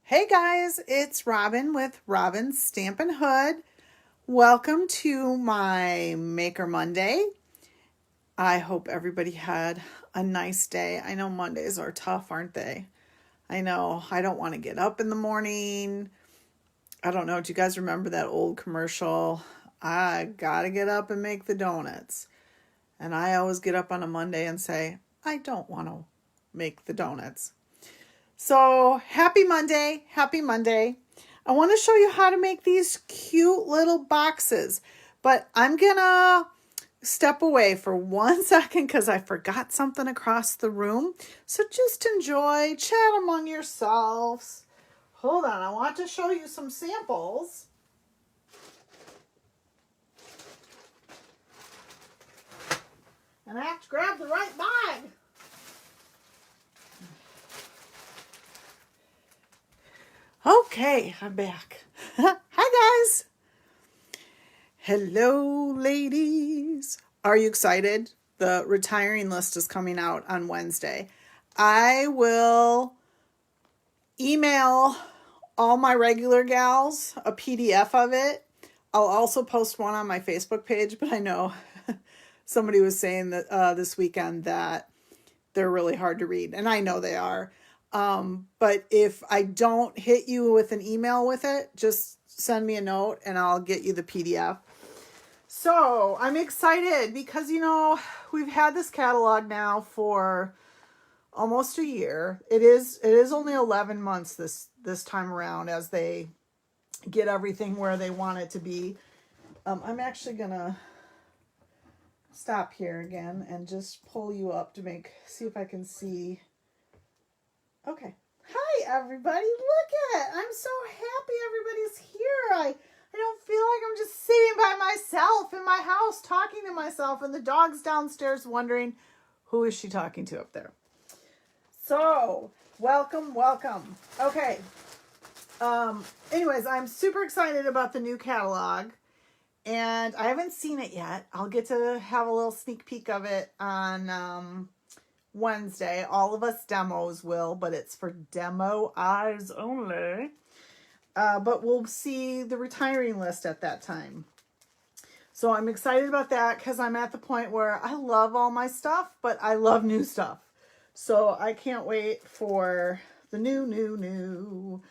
Hey guys, it's Robin with Robin's Stampin' Hood. Welcome to my Maker Monday. I hope everybody had a nice day. I know Mondays are tough, aren't they? I know I don't want to get up in the morning. I don't know. Do you guys remember that old commercial? I gotta get up and make the donuts. And I always get up on a Monday and say, I don't want to make the donuts. So happy Monday, happy Monday. I want to show you how to make these cute little boxes, but I'm gonna step away for 1 second because I forgot something across the room. So just enjoy, chat among yourselves. Hold on, I want to show you some samples. And I have to grab the right bag. Okay, I'm back. Hi, guys. Hello, ladies. Are you excited? The retiring list is coming out on Wednesday. I will email all my regular gals a PDF of it. I'll also post one on my Facebook page, but I know somebody was saying that this weekend that they're really hard to read, and I know they are. But if I don't hit you with an email with it, just send me a note and I'll get you the PDF. So I'm excited because, we've had this catalog now for almost a year. It is only 11 months this time around as they get everything where they want it to be. I'm actually gonna stop here again and just pull you up to see if I can see. Okay. Hi, everybody. Look at it. I'm so happy everybody's here. I don't feel like I'm just sitting by myself in my house talking to myself and the dog's downstairs wondering who is she talking to up there. So, welcome. Okay. Anyways, I'm super excited about the new catalog and I haven't seen it yet. I'll get to have a little sneak peek of it on Wednesday. All of us demos will, but it's for demo eyes only. But we'll see the retiring list at that time. So I'm excited about that because I'm at the point where I love all my stuff, but I love new stuff. So I can't wait for the new.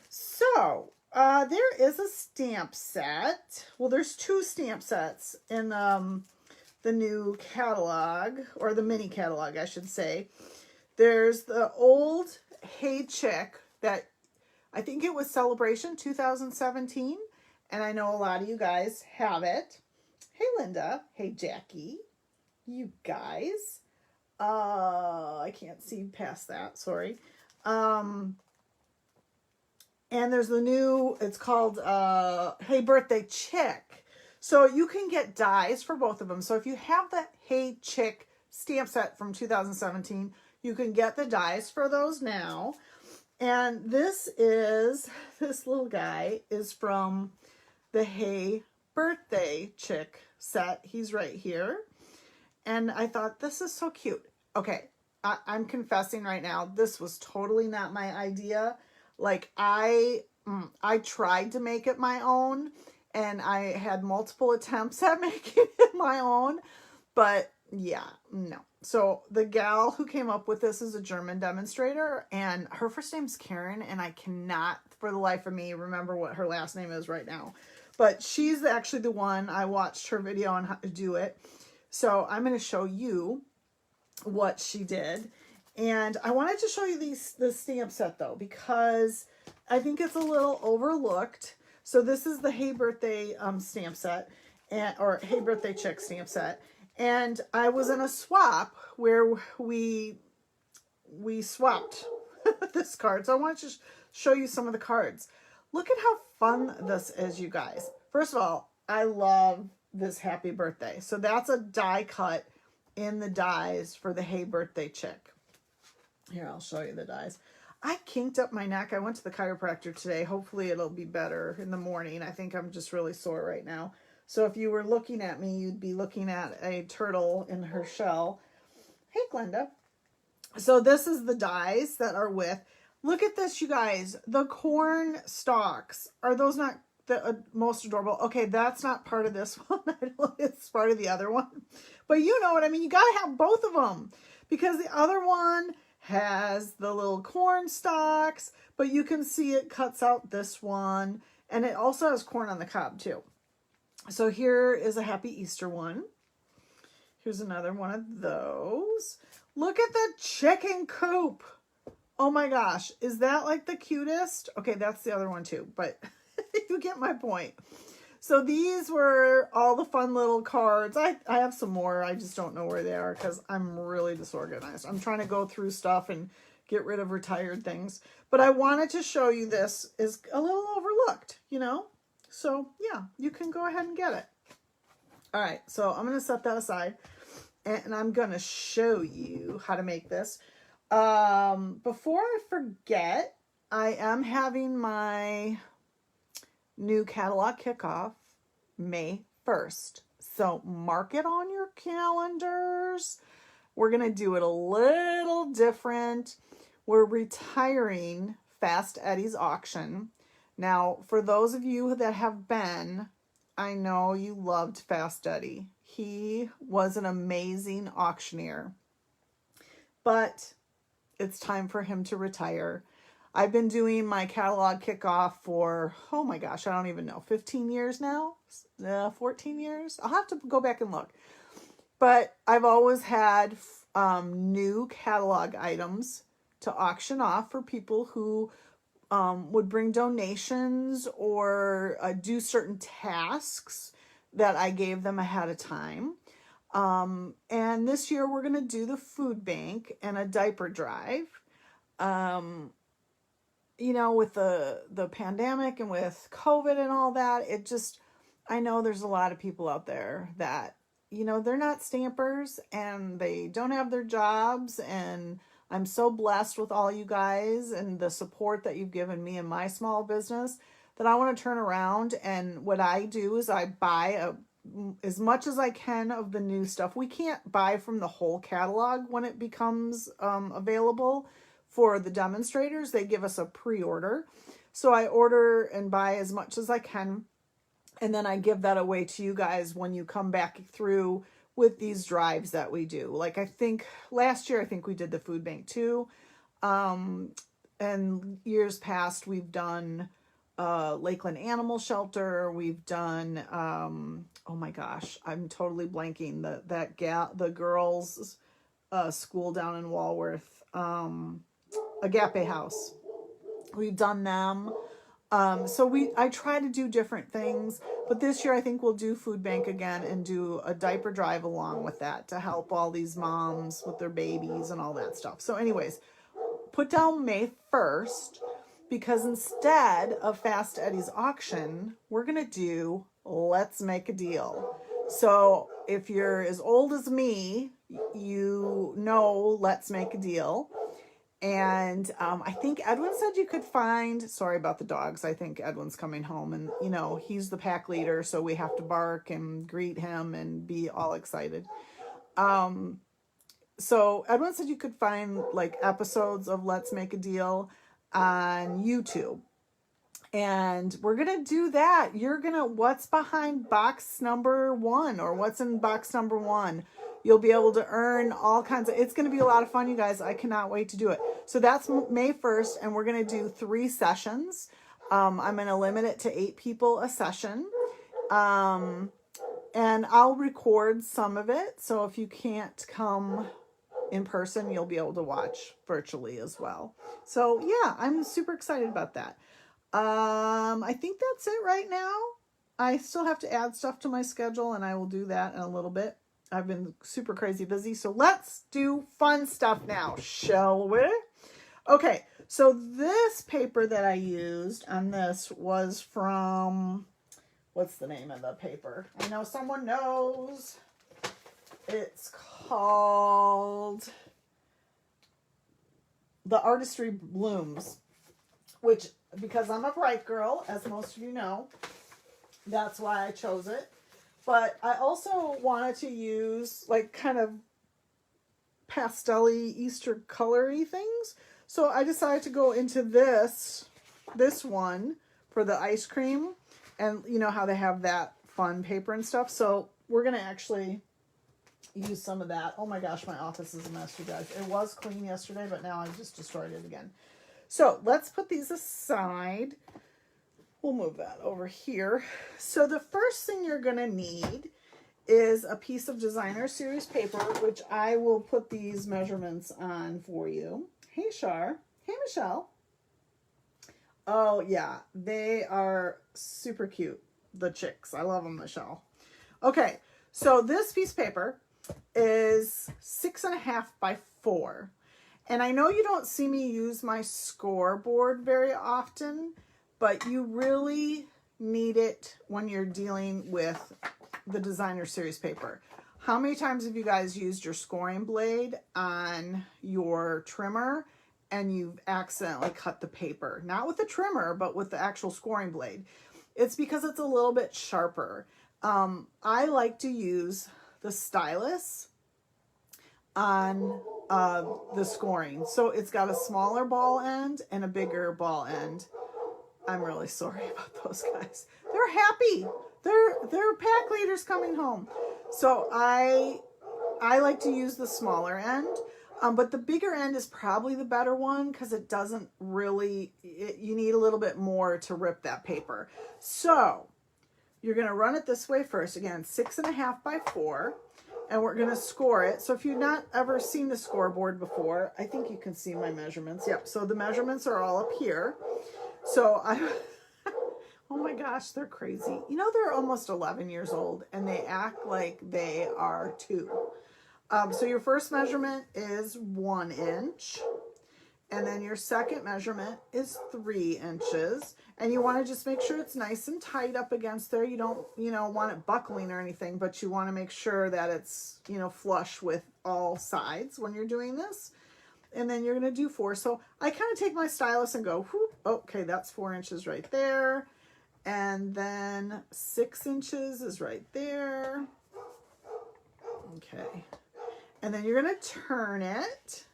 So there is a stamp set. Well, there's two stamp sets in the new catalog, or the mini catalog, I should say. There's the old Hey Chick that I think it was Celebration 2017, and I know a lot of you guys have it. Hey, Linda. Hey, Jackie. You guys. I can't see past that. Sorry. And there's the new, it's called Hey Birthday Chick. So you can get dies for both of them. So if you have the Hey Chick stamp set from 2017, you can get the dies for those now. And this little guy is from the Hey Birthday Chick set. He's right here. And I thought, this is so cute. Okay, I'm confessing right now, this was totally not my idea. Like, I tried to make it my own, and I had multiple attempts at making it my own, but yeah, no. So the gal who came up with this is a German demonstrator, and her first name's Karen, and I cannot for the life of me remember what her last name is right now. But she's actually the one, I watched her video on how to do it. So I'm going to show you what she did. And I wanted to show you the stamp set though, because I think it's a little overlooked. So this is the Hey Birthday stamp set, or Hey Birthday Chick stamp set. And I was in a swap where we swapped this card. So I want to just show you some of the cards. Look at how fun this is, you guys. First of all, I love this happy birthday. So that's a die cut in the dies for the Hey Birthday Chick. Here, I'll show you the dies. I kinked up my neck. I went to the chiropractor today. Hopefully it'll be better in the morning. I think I'm just really sore right now. So if you were looking at me, you'd be looking at a turtle in her shell. Hey, Glenda. So this is the dies that are with. Look at this, you guys. The corn stalks. Are those not the most adorable? Okay, that's not part of this one. It's part of the other one. But you know what I mean. You got to have both of them because the other one has the little corn stalks, but you can see it cuts out this one. And it also has corn on the cob too. So here is a Happy Easter one. Here's another one of those. Look at the chicken coop. Oh my gosh. Is that like the cutest? Okay, that's the other one too, but you get my point. So these were all the fun little cards. I have some more. I just don't know where they are because I'm really disorganized. I'm trying to go through stuff and get rid of retired things. But I wanted to show you this is a little overlooked, you know? So yeah, you can go ahead and get it. All right, so I'm going to set that aside and I'm going to show you how to make this. Before I forget, I am having my new catalog kickoff May 1st. So mark it on your calendars. We're going to do it a little different. We're retiring Fast Eddie's auction. Now, for those of you that have been, I know you loved Fast Eddie. He was an amazing auctioneer. But it's time for him to retire. I've been doing my catalog kickoff for, oh my gosh, I don't even know, 15 years now? 14 years? I'll have to go back and look. But I've always had new catalog items to auction off for people who would bring donations or do certain tasks that I gave them ahead of time. And this year we're going to do the food bank and a diaper drive. You know, with the pandemic and with COVID and all that, it just, I know there's a lot of people out there that, you know, they're not stampers and they don't have their jobs. And I'm so blessed with all you guys and the support that you've given me in my small business that I want to turn around. And what I do is I buy as much as I can of the new stuff. We can't buy from the whole catalog when it becomes available. For the demonstrators, they give us a pre-order. So I order and buy as much as I can. And then I give that away to you guys when you come back through with these drives that we do. Like I think last year, I think we did the food bank too. And years past, we've done Lakeland Animal Shelter. We've done, oh my gosh, I'm totally blanking. The girls' school down in Walworth. Agape House. We've done them. So I try to do different things, but this year I think we'll do food bank again and do a diaper drive along with that to help all these moms with their babies and all that stuff. So anyways, put down May 1st because instead of Fast Eddie's auction, we're going to do Let's Make a Deal. So if you're as old as me, you know Let's Make a Deal. And I think Edwin said you could find, sorry about the dogs, I think Edwin's coming home and, you know, he's the pack leader, so we have to bark and greet him and be all excited. So Edwin said you could find like episodes of Let's Make a Deal on YouTube. And we're going to do that. What's behind box number 1 or what's in box number 1? You'll be able to earn all kinds of, it's going to be a lot of fun, you guys. I cannot wait to do it. So that's May 1st, and we're going to do 3 sessions. I'm going to limit it to 8 people a session. And I'll record some of it. So if you can't come in person, you'll be able to watch virtually as well. So yeah, I'm super excited about that. I think that's it right now. I still have to add stuff to my schedule, and I will do that in a little bit. I've been super crazy busy. So let's do fun stuff now, shall we? Okay, so this paper that I used on this was from, what's the name of the paper? I know someone knows. It's called The Artistry Blooms, which, because I'm a bright girl, as most of you know, that's why I chose it. But I also wanted to use like kind of pastel-y Easter colory things. So I decided to go into this one for the ice cream. And you know how they have that fun paper and stuff. So we're going to actually use some of that. Oh my gosh, my office is a mess, you guys. It was clean yesterday, but now I've just destroyed it again. So let's put these aside. We'll move that over here. So the first thing you're going to need is a piece of designer series paper, which I will put these measurements on for you. Hey, Shar. Hey, Michelle. Oh, yeah. They are super cute, the chicks. I love them, Michelle. Okay, so this piece of paper is 6.5 by 4. And I know you don't see me use my scoreboard very often, but you really need it when you're dealing with the designer series paper. How many times have you guys used your scoring blade on your trimmer and you've accidentally cut the paper? Not with the trimmer, but with the actual scoring blade. It's because it's a little bit sharper. I like to use the stylus on the scoring. So it's got a smaller ball end and a bigger ball end. I'm really sorry about those guys. They're happy. They're pack leaders coming home. So I like to use the smaller end, but the bigger end is probably the better one because it doesn't really, you need a little bit more to rip that paper. So you're going to run it this way first. Again, 6.5 by 4, and we're going to score it. So if you've not ever seen the scoreboard before, I think you can see my measurements. Yep. So the measurements are all up here. So oh my gosh, they're crazy. You know, they're almost 11 years old and they act like they are 2. So your first measurement is 1 inch. And then your second measurement is 3 inches. And you want to just make sure it's nice and tight up against there. You don't, want it buckling or anything, but you want to make sure that it's, flush with all sides when you're doing this. And then you're going to do 4. So I kind of take my stylus and go, whoop, okay, that's 4 inches right there. And then 6 inches is right there. Okay. And then you're going to turn it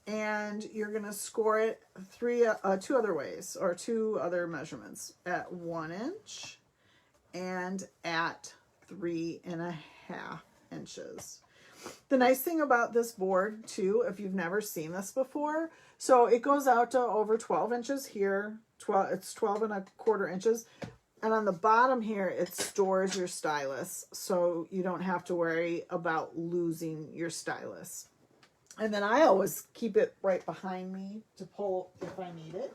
and you're going to score it 2 other ways, or 2 other measurements, at 1 inch and at 3.5 inches. The nice thing about this board too, if you've never seen this before, so it goes out to over 12 inches here. It's 12.25 inches. And on the bottom here, it stores your stylus. So you don't have to worry about losing your stylus. And then I always keep it right behind me to pull if I need it,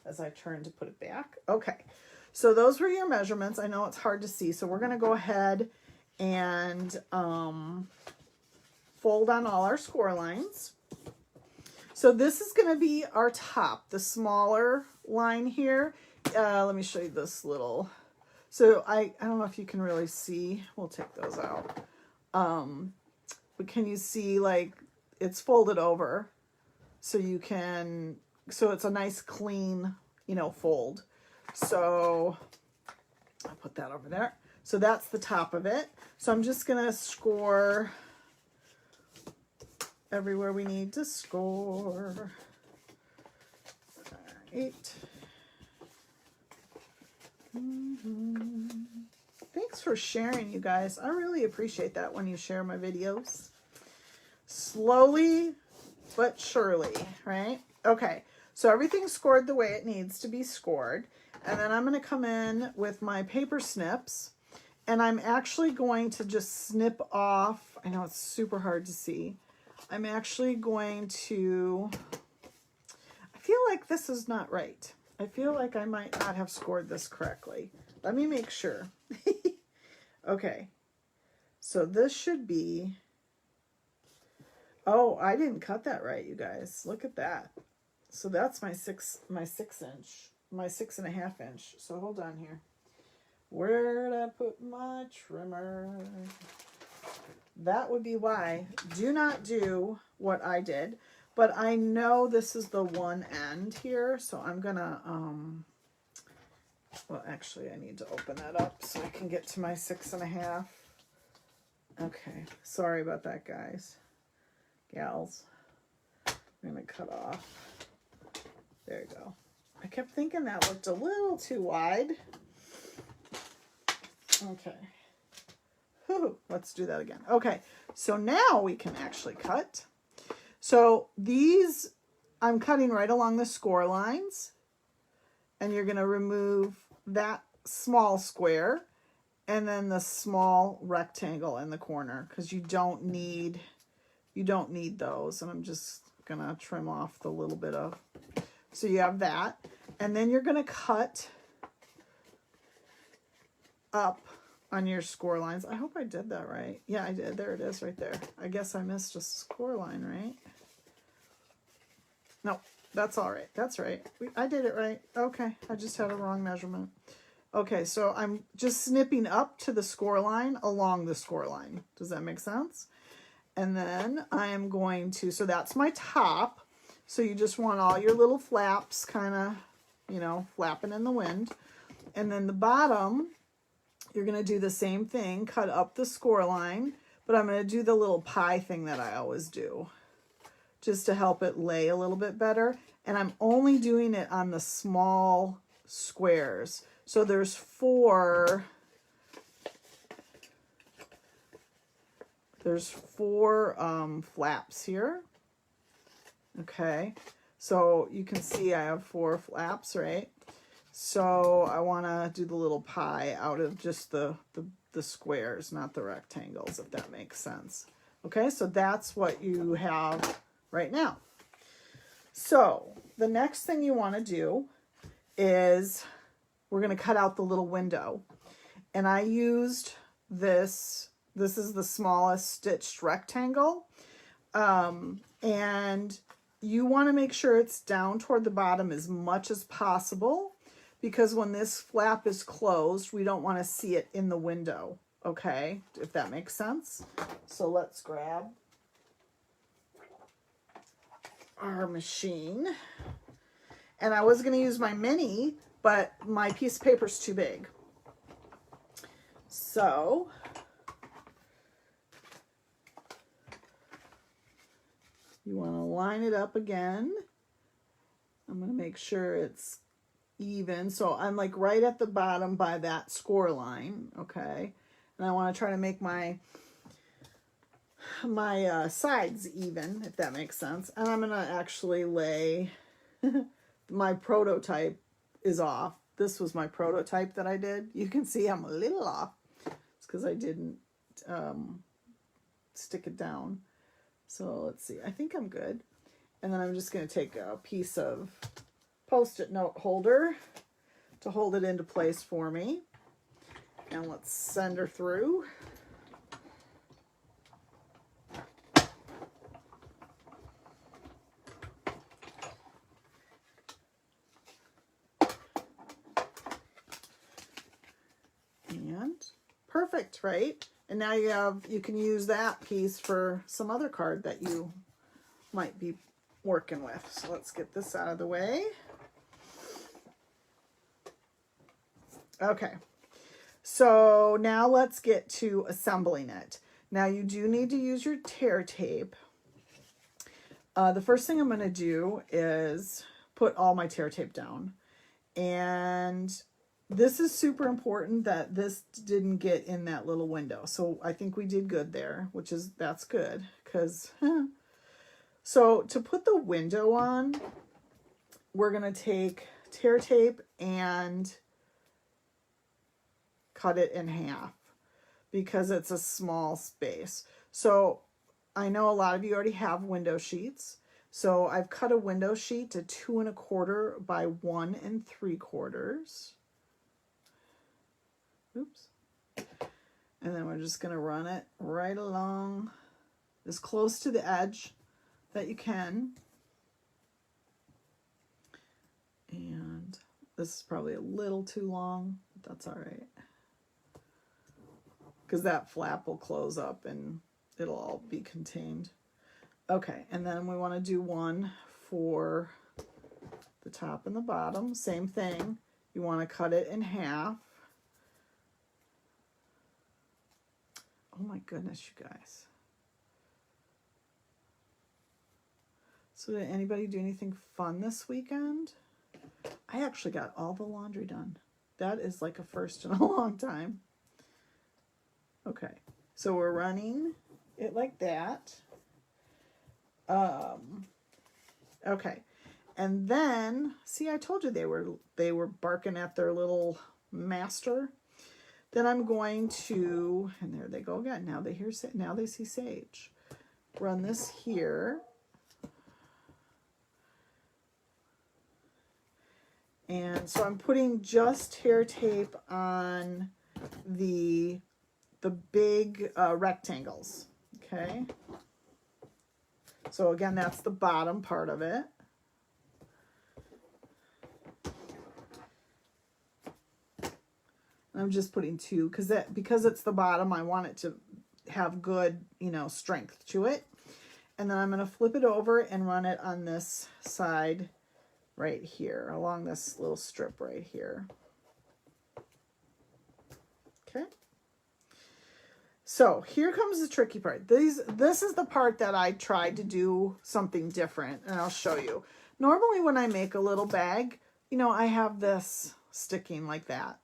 as I turn to put it back. Okay, so those were your measurements. I know it's hard to see, so we're going to go ahead and fold on all our score lines. So this is going to be our top, the smaller line here. Let me show you this little. So I don't know if you can really see. We'll take those out. But can you see, like, it's folded over, so you can, so it's a nice clean, fold. So I'll put that over there. So that's the top of it. So I'm just going to score everywhere we need to score. All right. Thanks for sharing, you guys. I really appreciate that when you share my videos. Slowly but surely, right? Okay, so everything's scored the way it needs to be scored. And then I'm going to come in with my paper snips. And I'm actually going to just snip off. I know it's super hard to see. I'm actually going to, I feel like this is not right. I feel like I might not have scored this correctly. Let me make sure. Okay, so this should be, oh, I didn't cut that right, you guys. Look at that. So that's my 6.5 inch. So hold on here. Where did I put my trimmer? That would be why. Do not do what I did. But I know this is the one end here, so I'm gonna, well, actually I need to open that up so I can get to my 6.5. Okay, sorry about that, guys, gals. I'm going to cut off. There you go. I kept thinking that looked a little too wide. Okay. Whew, let's do that again. Okay, so now we can actually cut. So these, I'm cutting right along the score lines. And you're going to remove that small square and then the small rectangle in the corner, because you don't need those. And I'm just going to trim off the little bit of, so you have that. And then you're going to cut up on your score lines. I hope I did that right. Yeah, I did. There it is right there. I guess I missed a score line, right? No, that's all right. That's right. I did it right. Okay, I just had a wrong measurement. Okay, so I'm just snipping up to the score line along the score line. Does that make sense? And then I am going to, so that's my top. So you just want all your little flaps kind of, you know, flapping in the wind. And then the bottom, you're going to do the same thing, cut up the score line, but I'm going to do the little pie thing that I always do, just to help it lay a little bit better. And I'm only doing it on the small squares. So there's four flaps here. Okay, so you can see I have 4 flaps, right? So I want to do the little pie out of just the squares, not the rectangles, if that makes sense. Okay, so that's what you have right now. So the next thing you want to do is we're going to cut out the little window. And I used this is the smallest stitched rectangle. And you want to make sure it's down toward the bottom as much as possible, because when this flap is closed, we don't want to see it in the window. Okay, if that makes sense. So let's grab our machine. And I was going to use my mini, but my piece of paper is too big. So you want to line it up again. I'm going to make sure it's even. So I'm like right at the bottom by that score line. Okay. And I want to try to make my sides even, if that makes sense. And I'm going to actually lay, my prototype is off. This was my prototype that I did. You can see I'm a little off. It's because I didn't stick it down. So let's see. I think I'm good. And then I'm just going to take a piece of Post-it note holder to hold it into place for me. And let's send her through. And perfect, right? And now you can use that piece for some other card that you might be working with. So let's get this out of the way. Okay, so now let's get to assembling it. Now you do need to use your tear tape. The first thing I'm going to do is put all my tear tape down. And this is super important that this didn't get in that little window. So I think we did good there, that's good. Because, so to put the window on, we're going to take tear tape and cut it in half because it's a small space. So I know a lot of you already have window sheets. So I've cut a window sheet to 2 1/4 by 1 3/4. Oops. And then we're just going to run it right along as close to the edge that you can. And this is probably a little too long, but that's all right. Because that flap will close up and it'll all be contained. Okay, and then we want to do one for the top and the bottom. Same thing. You want to cut it in half. Oh my goodness, you guys. So did anybody do anything fun this weekend? I actually got all the laundry done. That is like a first in a long time. Okay, so we're running it like that. Okay, and then see, I told you they were barking at their little master. Then I'm going to, and there they go again. Now they see Sage. Run this here. And so I'm putting just hair tape on the big rectangles, okay? So again, that's the bottom part of it. I'm just putting two because it's the bottom, I want it to have good, strength to it. And then I'm going to flip it over and run it on this side right here, along this little strip right here. Okay. So here comes the tricky part. This is the part that I tried to do something different, and I'll show you. Normally when I make a little bag, I have this sticking like that.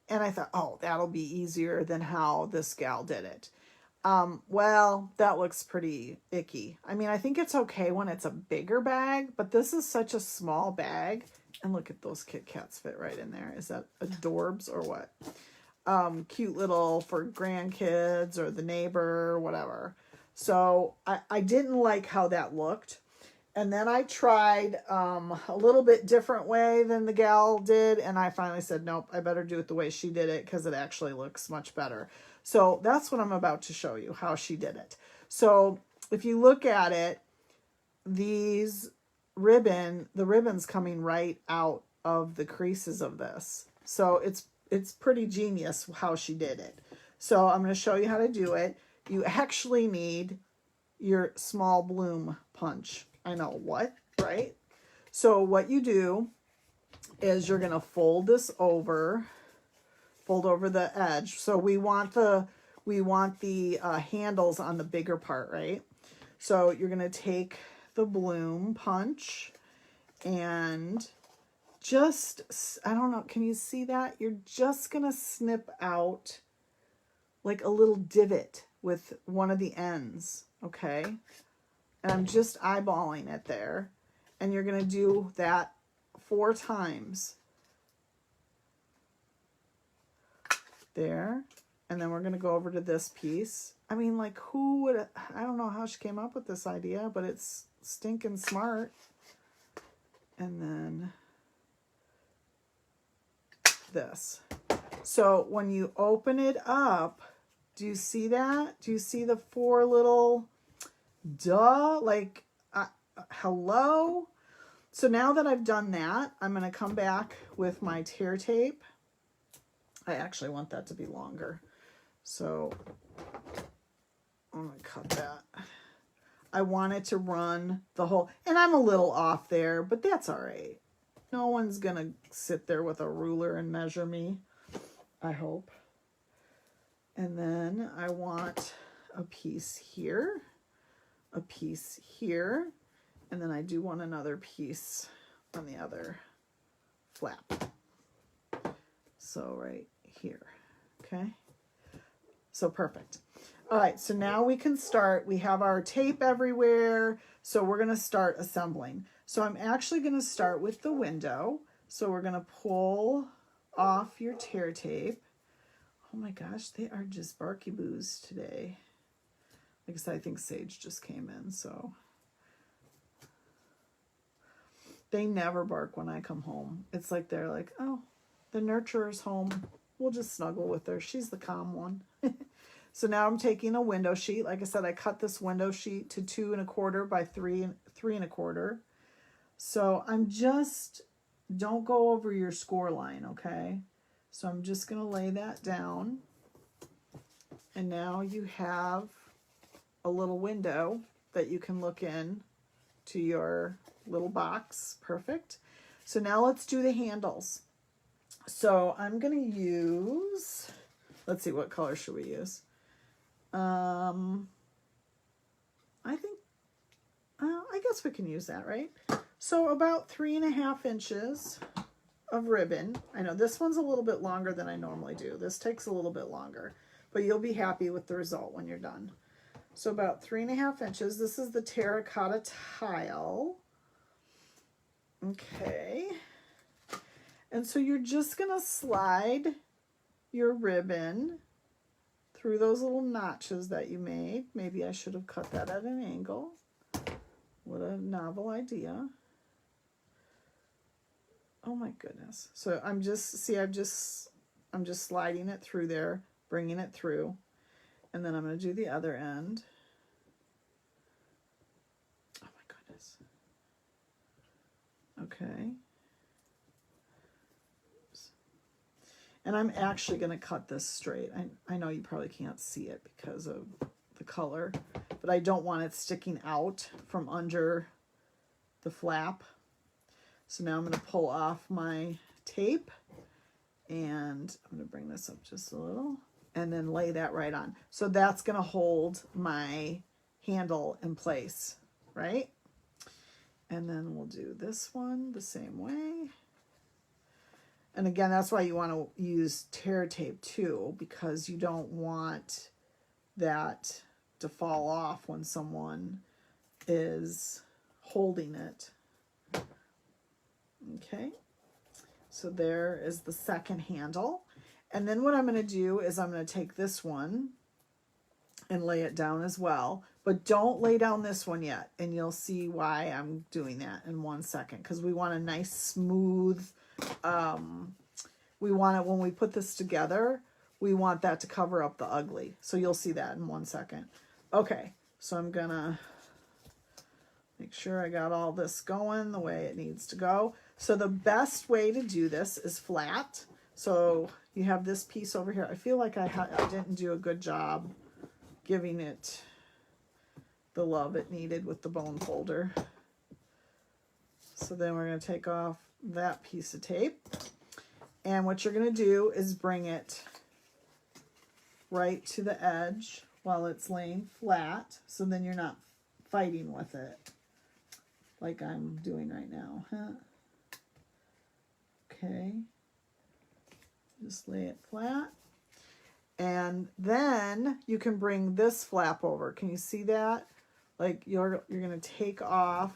And I thought, oh, that'll be easier than how this gal did it. Well, that looks pretty icky. I mean, I think it's okay when it's a bigger bag, but this is such a small bag. And look at those Kit Kats fit right in there. Is that adorbs or what? Cute little for grandkids or the neighbor or whatever. So I didn't like how that looked. And then I tried a little bit different way than the gal did. And I finally said, nope, I better do it the way she did it because it actually looks much better. So that's what I'm about to show you, how she did it. So if you look at it, the ribbon's coming right out of the creases of this. So it's pretty genius how she did it. So I'm going to show you how to do it. You actually need your small bloom punch. I know what, right? So what you do is you're going to fold over the edge. So we want the handles on the bigger part, right? So you're going to take the bloom punch and just, I don't know, can you see that? You're just going to snip out like a little divot with one of the ends, okay? And I'm just eyeballing it there. And you're going to do that 4 times. There. And then we're going to go over to this piece. I mean, like, who would, I don't know how she came up with this idea, but it's stinking smart. And then this. So when you open it up, do you see that? Do you see the 4 little, like, hello? So now that I've done that, I'm going to come back with my tear tape. I actually want that to be longer. So I'm going to cut that. I want it to run the whole, and I'm a little off there, but that's all right. No one's going to sit there with a ruler and measure me, I hope. And then I want a piece here, a piece here, and then I do want another piece on the other flap. So right here, okay? So perfect. All right, so now we can start. We have our tape everywhere, so we're gonna start assembling. So I'm actually gonna start with the window. So we're gonna pull off your tear tape. Oh my gosh, they are just barky boos today. Like I said, I think Sage just came in, so. They never bark when I come home. It's like they're like, oh, the nurturer's home. We'll just snuggle with her. She's the calm one. So now I'm taking a window sheet. Like I said, I cut this window sheet to 2 1/4 by 3 3 1/4. So I'm just, don't go over your score line, okay? So I'm just going to lay that down. And now you have a little window that you can look in to your little box. Perfect. So now let's do the handles. So I'm going to use, let's see, what color should we use? I I guess we can use that, right? So about 3.5 inches of ribbon. I know this one's a little bit longer than I normally do. This takes a little bit longer, but you'll be happy with the result when you're done. So about 3.5 inches. This is the terracotta tile. Okay. And so you're just gonna slide your ribbon through those little notches that you made. Maybe I should have cut that at an angle. What a novel idea. Oh my goodness. So I'm just sliding it through there, bringing it through, and then I'm going to do the other end. Oh my goodness. Okay. Oops. And I'm actually going to cut this straight. I know you probably can't see it because of the color, but I don't want it sticking out from under the flap. So now I'm going to pull off my tape, and I'm going to bring this up just a little and then lay that right on. So that's going to hold my handle in place, right? And then we'll do this one the same way. And again, that's why you want to use tear tape too, because you don't want that to fall off when someone is holding it. Okay, so there is the second handle. And then what I'm going to do is I'm going to take this one and lay it down as well. But don't lay down this one yet. And you'll see why I'm doing that in 1 second. Because we want a nice smooth, we want it when we put this together, we want that to cover up the ugly. So you'll see that in 1 second. Okay, so I'm going to make sure I got all this going the way it needs to go. So the best way to do this is flat. So you have this piece over here. I feel like I didn't do a good job giving it the love it needed with the bone folder. So then we're going to take off that piece of tape. And what you're going to do is bring it right to the edge while it's laying flat. So then you're not fighting with it like I'm doing right now. Huh? Okay. Just lay it flat. And then you can bring this flap over. Can you see that? Like you're going to take off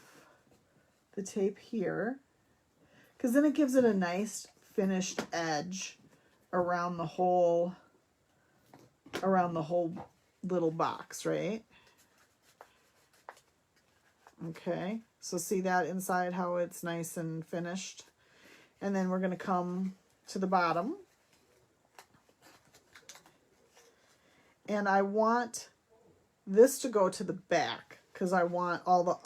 the tape here, because then it gives it a nice finished edge around the whole little box, right? Okay, so see that inside how it's nice and finished. And then we're going to come to the bottom. And I want this to go to the back, because I want all the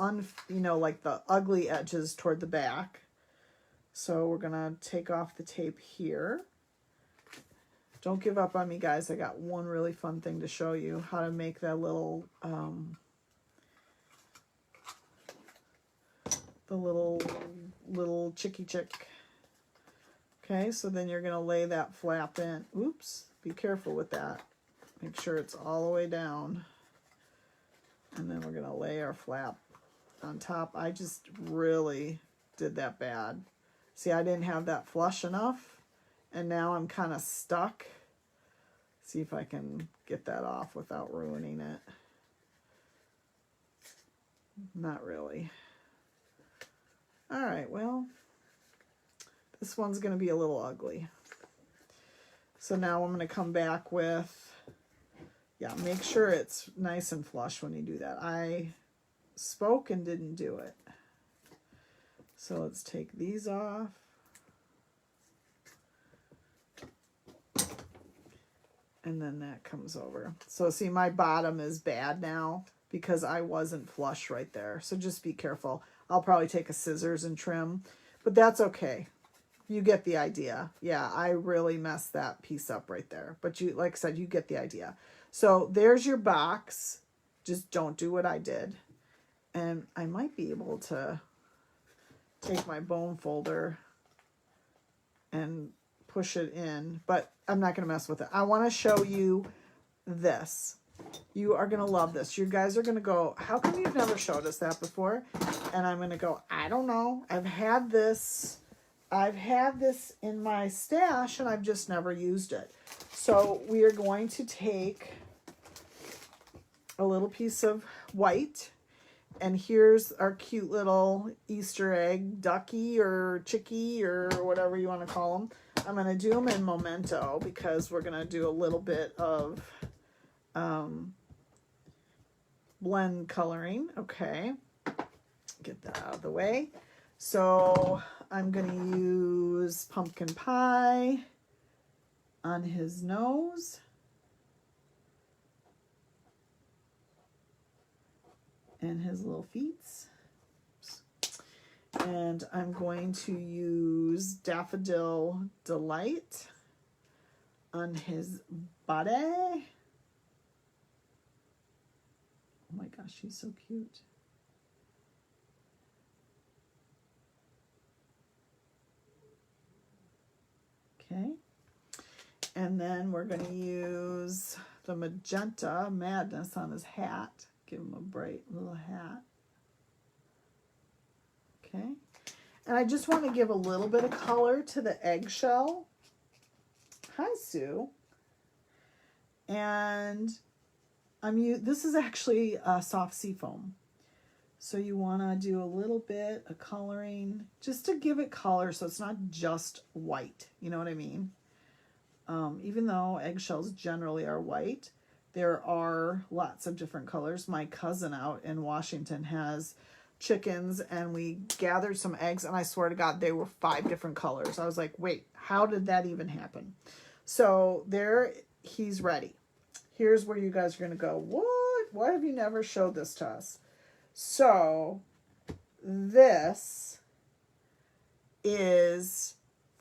like the ugly edges toward the back. So we're going to take off the tape here. Don't give up on me, guys. I got one really fun thing to show you, how to make that little the little chicky chick. Okay, so then you're going to lay that flap in. Oops, be careful with that. Make sure it's all the way down. And then we're going to lay our flap on top. I just really did that bad. See, I didn't have that flush enough, and now I'm kind of stuck. See if I can get that off without ruining it. Not really. All right, well, this one's going to be a little ugly. So now I'm going to come back with, yeah, make sure it's nice and flush when you do that. I spoke and didn't do it. So let's take these off. And then that comes over. So see, my bottom is bad now because I wasn't flush right there. So just be careful. I'll probably take a scissors and trim, but that's okay. You get the idea. Yeah, I really messed that piece up right there. But you, like I said, you get the idea. So there's your box. Just don't do what I did. And I might be able to take my bone folder and push it in, but I'm not going to mess with it. I want to show you this. You are going to love this. You guys are going to go, how come you've never showed us that before? And I'm going to go, I don't know. I've had this in my stash and I've just never used it. So we are going to take a little piece of white, and here's our cute little Easter egg ducky or chickie or whatever you want to call them. I'm going to do them in Memento because we're going to do a little bit of blend coloring. Okay, get that out of the way. So I'm going to use pumpkin pie on his nose. And his little feet. And I'm going to use Daffodil Delight on his body. Oh my gosh, he's so cute. Okay. And then we're going to use the Magenta Madness on his hat. Give him a bright little hat. Okay. And I just want to give a little bit of color to the eggshell. Hi, Sue. And this is actually a soft seafoam. So you want to do a little bit of coloring just to give it color so it's not just white. You know what I mean? Even though eggshells generally are white, there are lots of different colors. My cousin out in Washington has chickens, and we gathered some eggs, and I swear to God, they were 5 different colors. I was like, wait, how did that even happen? So there, he's ready. Here's where you guys are going to go, what? Why have you never showed this to us? So this is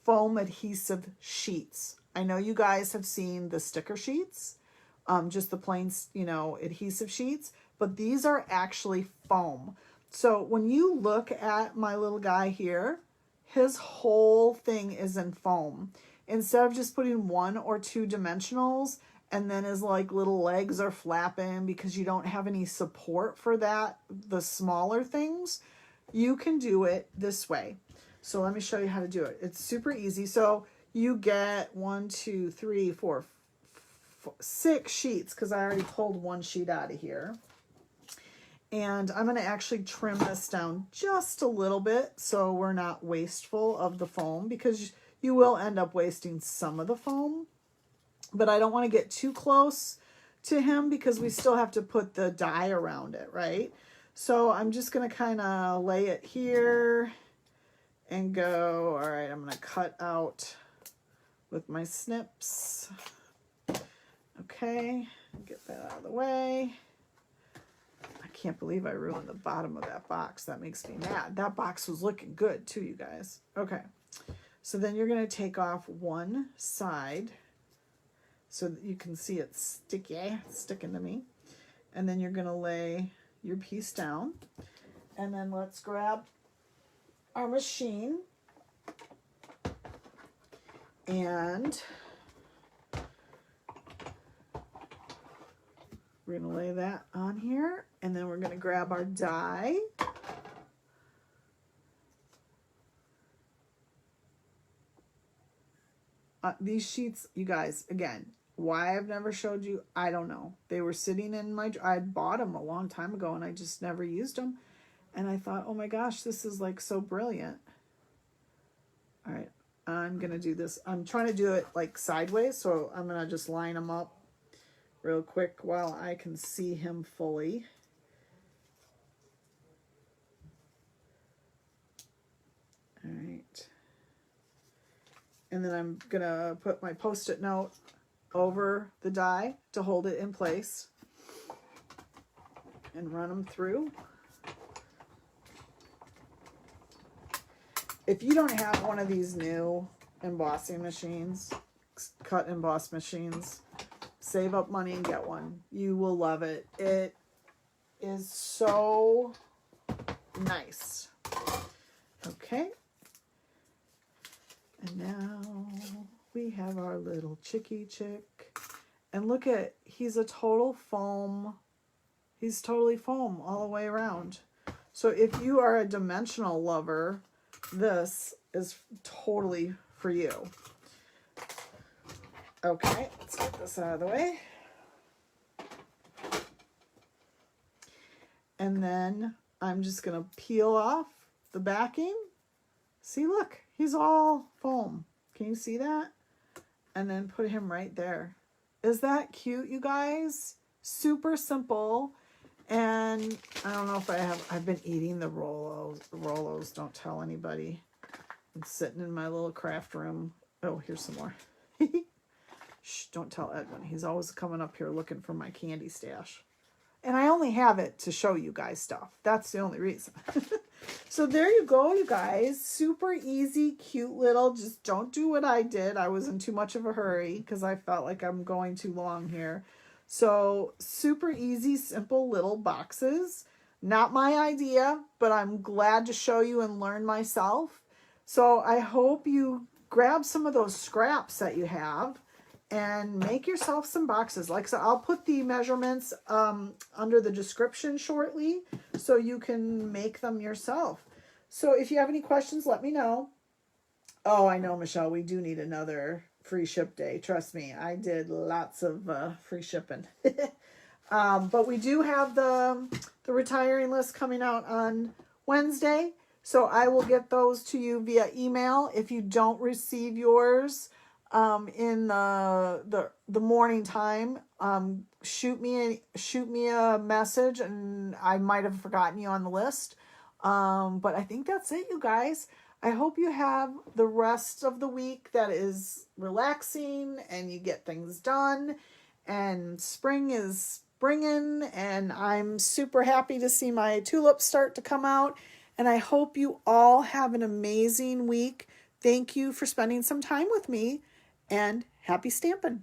foam adhesive sheets. I know you guys have seen the sticker sheets. Just the plain, adhesive sheets, but these are actually foam. So when you look at my little guy here, his whole thing is in foam. Instead of just putting 1 or 2 dimensionals, and then his like little legs are flapping because you don't have any support for that, the smaller things, you can do it this way. So let me show you how to do it. It's super easy. So you get 1, 2, 3, 4, 6 sheets, because I already pulled 1 sheet out of here. And I'm going to actually trim this down just a little bit so we're not wasteful of the foam, because you will end up wasting some of the foam. But I don't want to get too close to him because we still have to put the die around it, right? So I'm just going to kind of lay it here and go, all right, I'm going to cut out with my snips. Okay, get that out of the way. I can't believe I ruined the bottom of that box. That makes me mad. That box was looking good too, you guys. Okay, so then you're going to take off one side so that you can see it's sticking to me. And then you're going to lay your piece down. And then let's grab our machine and we're going to lay that on here, and then we're going to grab our die. These sheets, you guys, again, why I've never showed you, I don't know. They were sitting in my, I bought them a long time ago and I just never used them. And I thought, oh my gosh, this is like so brilliant. All right, I'm going to do this. I'm trying to do it like sideways, so I'm going to just line them up real quick while I can see him fully. All right. And then I'm going to put my Post-it note over the die to hold it in place and run them through. If you don't have one of these new embossing machines, cut emboss machines, save up money and get one. You will love it. It is so nice. Okay. And now we have our little chickie chick. And look at, he's a total foam. He's totally foam all the way around. So if you are a dimensional lover, this is totally for you. Okay, let's get this out of the way. And then I'm just going to peel off the backing. See, look, he's all foam. Can you see that? And then put him right there. Is that cute, you guys? Super simple. And I don't know if I've been eating the Rolos. Don't tell anybody. I'm sitting in my little craft room. Oh, here's some more. Shh, don't tell Edwin. He's always coming up here looking for my candy stash. And I only have it to show you guys stuff. That's the only reason. So there you go, you guys. Super easy, cute little. Just don't do what I did. I was in too much of a hurry because I felt like I'm going too long here. So super easy, simple little boxes. Not my idea, but I'm glad to show you and learn myself. So I hope you grab some of those scraps that you have and make yourself some boxes. Like so, I'll put the measurements under the description shortly so you can make them yourself. So if you have any questions, let me know. Oh, I know, Michelle, we do need another free ship day. Trust me, I did lots of free shipping. But we do have the retiring list coming out on Wednesday. So I will get those to you via email. If you don't receive yours in the morning time, shoot me a message, and I might have forgotten you on the list. But I think that's it, you guys. I hope you have the rest of the week that is relaxing and you get things done, and spring is springing, and I'm super happy to see my tulips start to come out, and I hope you all have an amazing week. Thank you for spending some time with me, and happy stamping.